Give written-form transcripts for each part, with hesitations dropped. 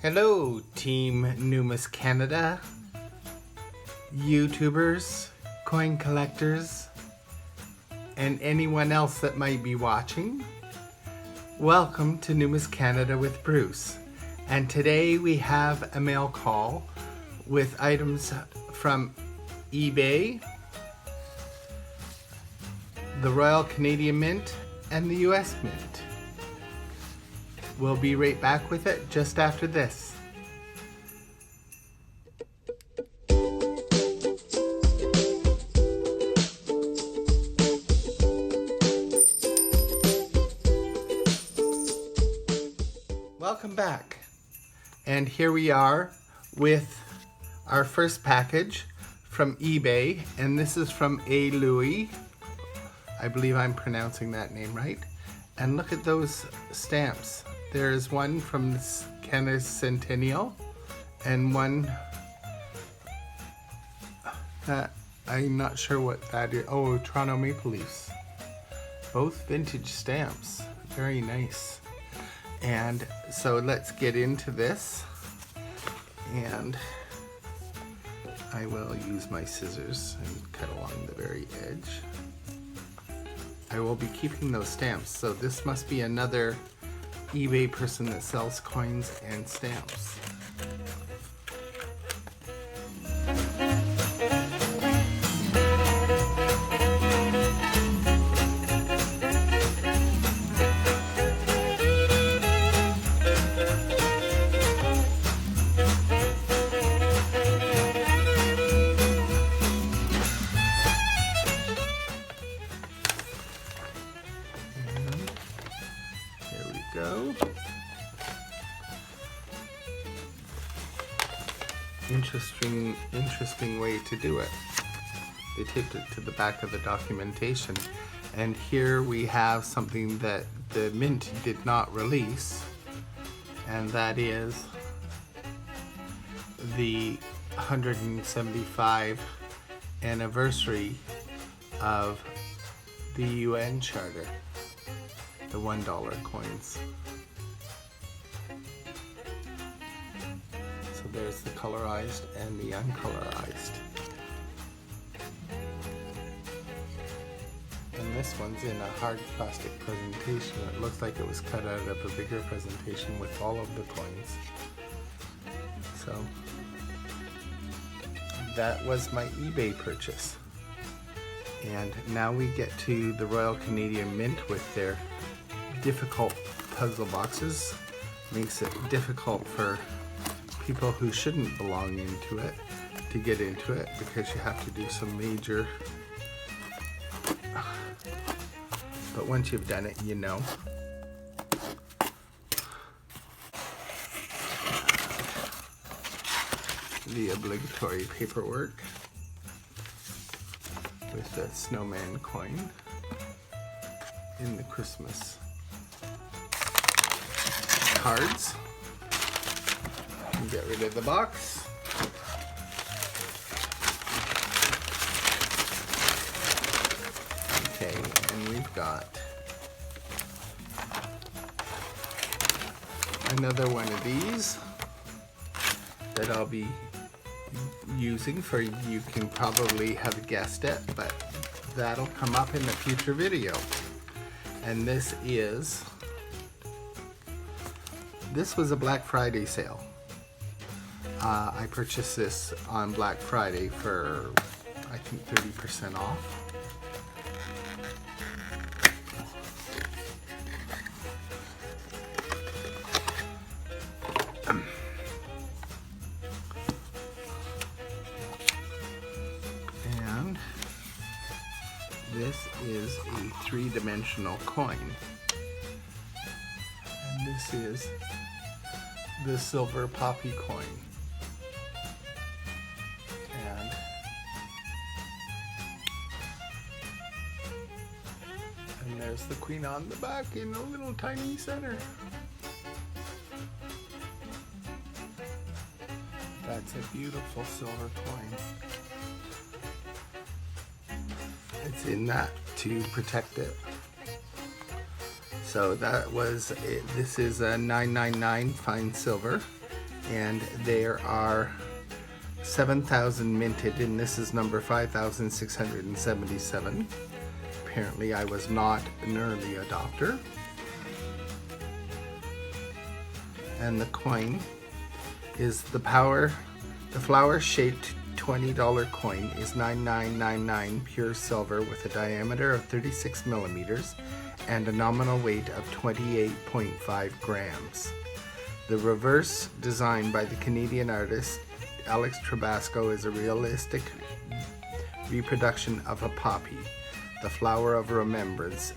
Hello, Team NumisCanada, YouTubers, coin collectors, and anyone else that might be watching. Welcome to NumisCanada with Bruce. And today we have a mail call with items from eBay, the Royal Canadian Mint, and the US Mint. We'll be right back with it just after this. Welcome back. And here we are with our first package from eBay, and this is from a Looy. I believe I'm pronouncing that name right. And look at those stamps. There's one from Canada's Centennial and one that I'm not sure what that is. Oh, Toronto Maple Leafs. Both vintage stamps. Very nice. And so let's get into this. And I will use my scissors and cut along the very edge. I will be keeping those stamps. So this must be another eBay person that sells coins and stamps. Go. Interesting way to do it. They taped it to the back of the documentation, and here we have something that the Mint did not release, and that is the 175 anniversary of the UN Charter. The $1 coins. So there's the colorized and the uncolorized. And this one's in a hard plastic presentation. It looks like it was cut out of a bigger presentation with all of the coins. So that was my eBay purchase. And now we get to the Royal Canadian Mint with their difficult puzzle boxes. Makes it difficult for people who shouldn't belong into it to get into it, because you have to do some major, but once you've done it, you know. The obligatory paperwork with the Snowman Coin in the Christmas cards. And get rid of the box. Okay, and we've got another one of these that I'll be using for, you can probably have guessed it, but that'll come up in a future video. And this was a Black Friday sale. I purchased this on Black Friday for, I think, 30% off. And this is a three-dimensional coin. And this is the silver poppy coin. And there's the queen on the back in a little tiny center. That's a beautiful silver coin. It's in that to protect it. So that was it. This is a 999 fine silver, and there are 7,000 minted, and this is number 5,677. Apparently I was not an early adopter. And the coin is the flower-shaped $20 coin is 9999 pure silver with a diameter of 36 millimeters and a nominal weight of 28.5 grams. The reverse, designed by the Canadian artist Alex Trabasco, is a realistic reproduction of a poppy, the flower of remembrance,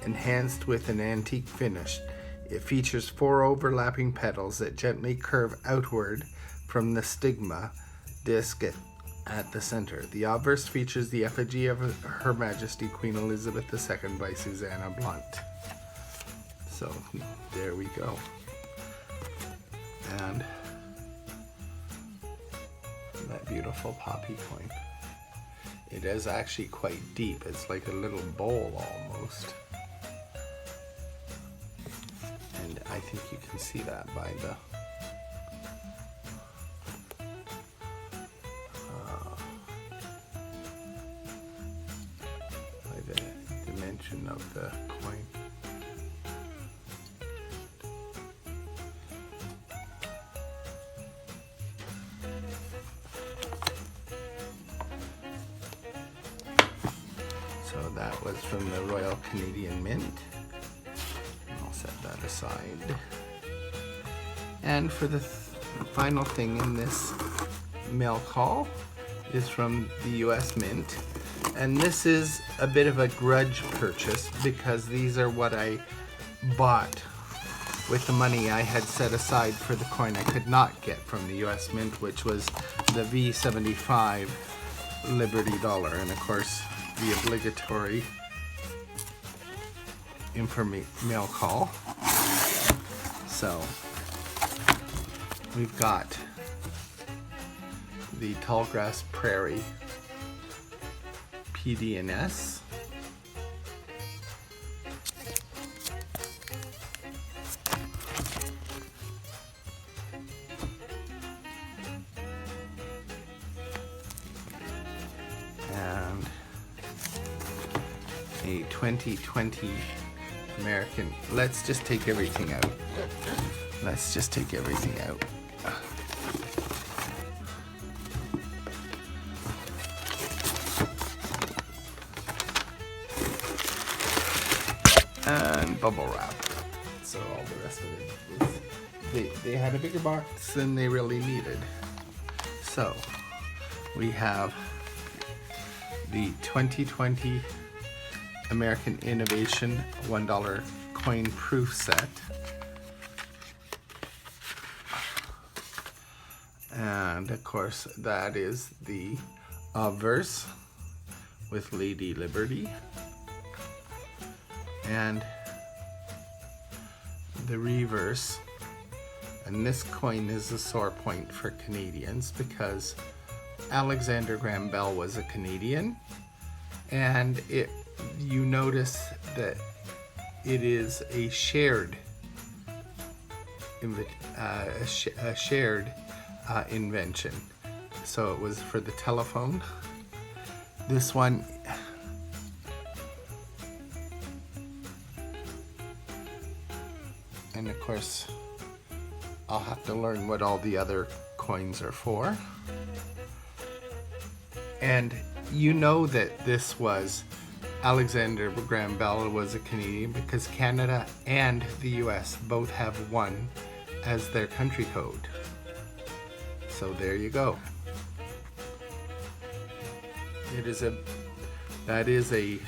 enhanced with an antique finish. It features 4 overlapping petals that gently curve outward from the stigma disc at the center. The obverse features the effigy of Her Majesty Queen Elizabeth II by Susanna Blunt. So there we go. And that beautiful poppy coin. It is actually quite deep. It's like a little bowl almost. And I think you can see that by the dimension of the coin. So that was from the Royal Canadian Mint. I'll set that aside. And for the final thing in this mail call is from the US Mint. And this is a bit of a grudge purchase because these are what I bought with the money I had set aside for the coin I could not get from the US Mint, which was the V75 Liberty Dollar. And of course, the obligatory mail call. So we've got the Tallgrass Prairie PDNS, and a 2020 American. Let's just take everything out. Let's just take everything out. And bubble wrap. So all the rest of it is, they had a bigger box than they really needed. So we have the 2020 American Innovation $1 coin proof set. And of course that is the obverse with Lady Liberty. And the reverse, and this coin is a sore point for Canadians because Alexander Graham Bell was a Canadian, and you notice that it is a shared invention. So it was for the telephone. This one, and of course, I'll have to learn what all the other coins are for. And you know that this was Alexander Graham Bell was a Canadian because Canada and the US both have 1 as their country code. So there you go. That is a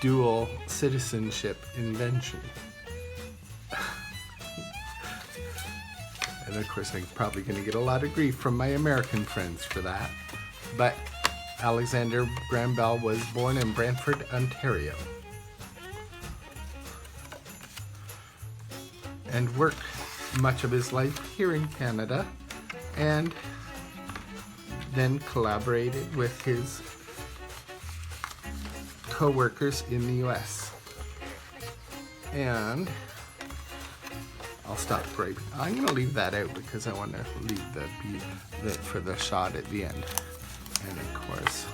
dual citizenship invention. And of course, I'm probably going to get a lot of grief from my American friends for that. But Alexander Graham Bell was born in Brantford, Ontario, and worked much of his life here in Canada, and then collaborated with his co-workers in the US. And I'll I'll stop right. I'm gonna leave that out because I want to leave the for the shot at the end. And of course,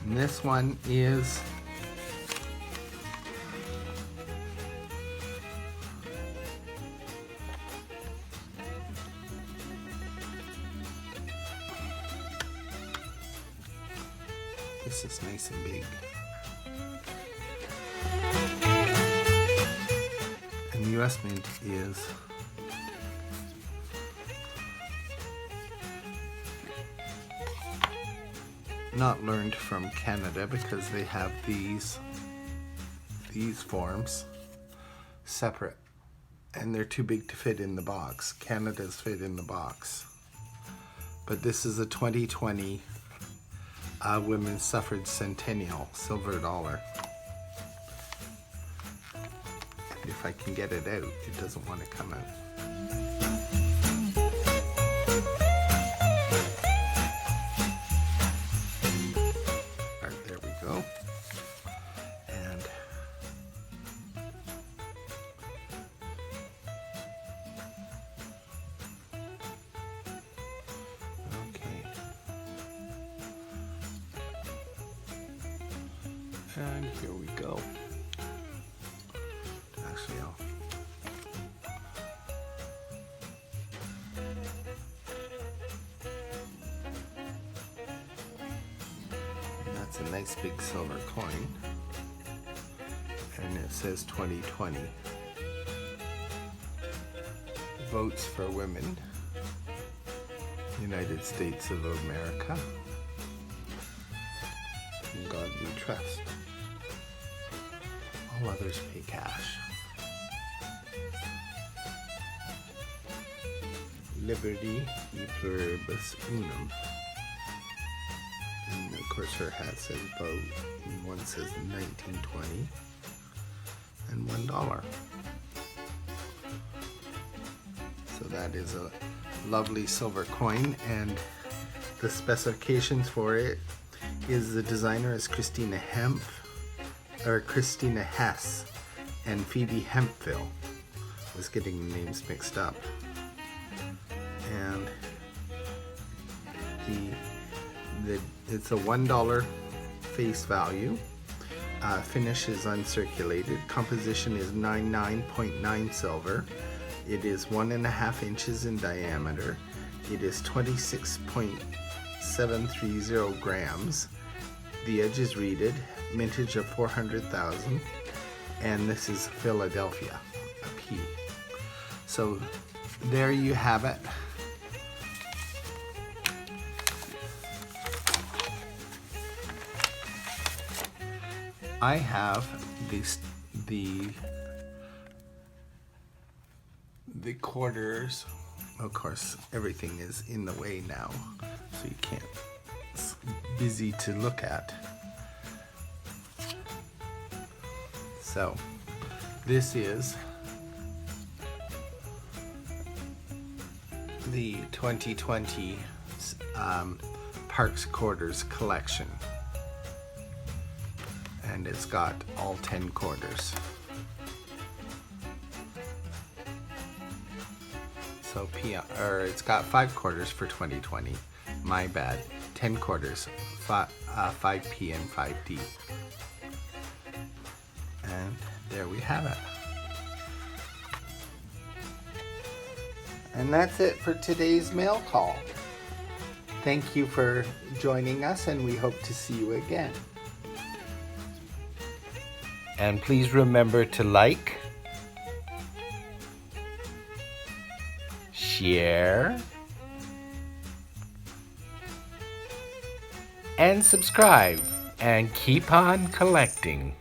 and this one is this is nice and big. And the US Mint is not learned from Canada because they have these forms separate and they're too big to fit in the box. Canada's fit in the box. But this is a 2020 Women's Suffrage Centennial silver dollar. And if I can get it out, it doesn't want to come out. Alright, there we go. And and here we go. Actually, that's a nice big silver coin. And it says 2020. Votes for Women, United States of America. In God we trust. All others pay cash. Liberty e pluribus unum. And of course her hat says vote. And one says 1920. And $1. So that is a lovely silver coin, and the specifications for it is the designer is Christina Hess and Phoebe Hemphill. I was getting the names mixed up. And it's a $1 face value. Finish is uncirculated. Composition is 99.9 silver. It is 1.5 inches in diameter. It is 26.730 grams. The edge is reeded. Mintage of 400,000. And this is Philadelphia, a P. So there you have it. I have the quarters. Of course, everything is in the way now, so you can't. It's busy to look at. So this is the 2020 Parks Quarters collection. And it's got all 10 quarters. So it's got 5 quarters for 2020. My bad. 10 quarters, 5P and 5D. And there we have it. And that's it for today's mail call. Thank you for joining us, and we hope to see you again. And please remember to like, share, and subscribe, and keep on collecting.